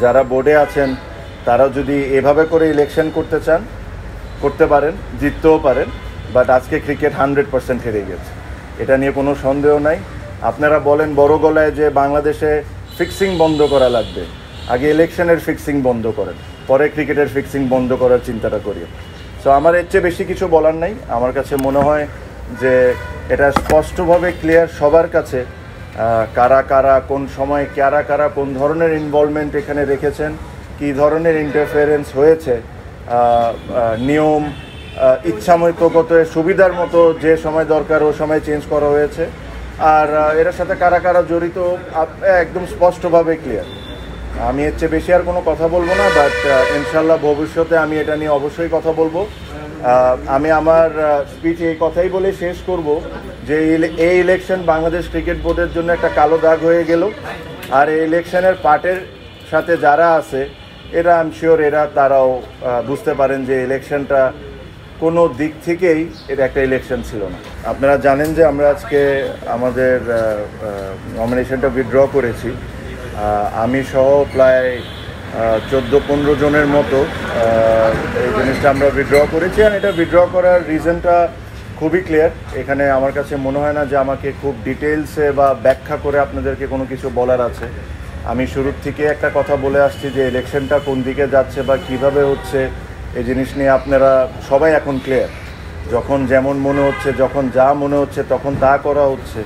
যারা বোর্ডে আছেন তারা যদি এভাবে করে ইলেকশন করতে চান করতে পারেন, জিততেও পারেন, বাট আজকে ক্রিকেট 100% হেরে গেছে, এটা নিয়ে কোনো সন্দেহ নাই। আপনারা বলেন বড় গলায় যে বাংলাদেশে ফিক্সিং বন্ধ করা লাগবে, আগে ইলেকশনের ফিক্সিং বন্ধ করেন, পরে ক্রিকেটের ফিক্সিং বন্ধ করার চিন্তাটা করি। সো আমার এর চেয়ে বেশি কিছু বলার নাই। আমার কাছে মনে হয় যে এটা স্পষ্টভাবে ক্লিয়ার সবার কাছে, কারা কারা কোন সময় কারা কারা কোন ধরনের ইনভলভমেন্ট এখানে রেখেছেন, কী ধরনের ইন্টারফারেন্স হয়েছে, নিয়ম ইচ্ছামতগত সুবিধার মতো যে সময় দরকার ও সময় চেঞ্জ করা হয়েছে, আর এর সাথে কারা কারা জড়িত একদম স্পষ্টভাবে ক্লিয়ার। আমি এর চেয়ে বেশি আর কোনো কথা বলবো না, বাট ইনশাল্লাহ ভবিষ্যতে আমি এটা নিয়ে অবশ্যই কথা বলবো। আমি আমার স্পিচ এই কথাই বলে শেষ করব যে এই ইলেকশন বাংলাদেশ ক্রিকেট বোর্ডের জন্য একটা কালো দাগ হয়ে গেল, আর এই ইলেকশনের পার্টের সাথে যারা আছে এরা আই এম শিওর তারাও বুঝতে পারেন যে ইলেকশনটা কোনো দিক থেকেই এটা একটা ইলেকশন ছিল না। আপনারা জানেন যে আমরা আজকে আমাদের নমিনেশনটা উইথড্র করেছি, আমি সহ প্রায় 14-15 জনের মতো এই জিনিসটা আমরা উইথড্র করেছি। আর এটা উইথড্র করার রিজনটা খুবই ক্লিয়ার। এখানে আমার কাছে মনে হয় না যে আমাকে খুব ডিটেলসে বা ব্যাখ্যা করে আপনাদেরকে কোনো কিছু বলার আছে। আমি শুরুর থেকে একটা কথা বলে আসছি যে ইলেকশনটা কোন দিকে যাচ্ছে বা কিভাবে হচ্ছে, এই জিনিস নিয়ে আপনারা সবাই এখন ক্লিয়ার। যখন যেমন মনে হচ্ছে, যখন যা মনে হচ্ছে তখন তা করা হচ্ছে,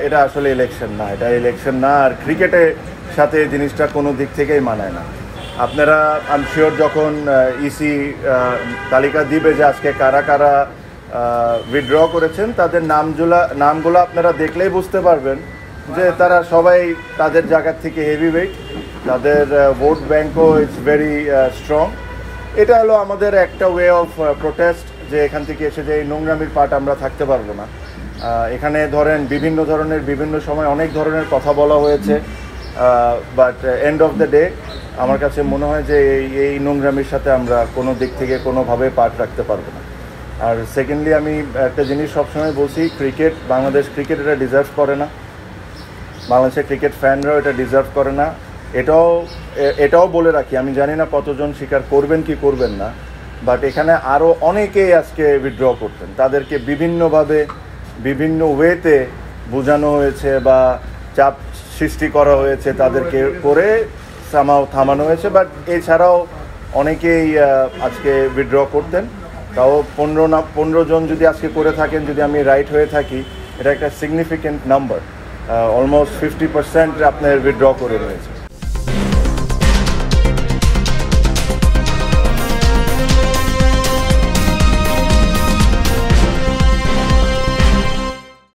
এটা আসলে ইলেকশন না, এটা ইলেকশন না। আর ক্রিকেটের সাথে এই জিনিসটা কোনো দিক থেকেই মানায় না। আপনারা আই এম শিওর যখন ইসি তালিকা দিবে যে আজকে কারা কারা উইথড্র করেছেন, তাদের নামগুলো আপনারা দেখলেই বুঝতে পারবেন যে তারা সবাই তাদের জায়গা থেকে হেভি ওয়েট, তাদের ভোট ব্যাঙ্কও ইটস ভেরি স্ট্রং। এটা হলো আমাদের একটা ওয়ে অফ প্রোটেস্ট, যে এখান থেকে এসে যে এই নোংরামির পার্ট আমরা থাকতে পারবো না। এখানে ধরেন বিভিন্ন ধরনের বিভিন্ন সময় অনেক ধরনের কথা বলা হয়েছে, but end of the day আমার কাছে মনে হয় যে এই নোংরামির সাথে আমরা কোনো দিক থেকে কোনোভাবে পার্ট রাখতে পারবো না। আর সেকেন্ডলি আমি একটা জিনিস সবসময় বলছি, ক্রিকেট, বাংলাদেশ ক্রিকেট এটা ডিজার্ভ করে না, বাংলাদেশের ক্রিকেট ফ্যানরাও এটা ডিজার্ভ করে না। এটাও বলে রাখি, আমি জানি না কতজন স্বীকার করবেন কি করবেন না, বাট এখানে আরও অনেকেই আজকে উইথড্র করতেন, তাদেরকে বিভিন্নভাবে বিভিন্ন ওয়েতে বোঝানো হয়েছে বা চাপ সৃষ্টি করা হয়েছে, তাদেরকে করে থামানো হয়েছে। বাট এছাড়াও অনেকেই আজকে উইথড্র করতেন, তাও 15 জন যদি আজকে করে থাকেন, যদি আমি রাইট হয়ে থাকি, এটা একটা সিগনিফিক্যান্ট নাম্বার, অলমোস্ট 50% আপনার উইথড্র করে রয়েছে।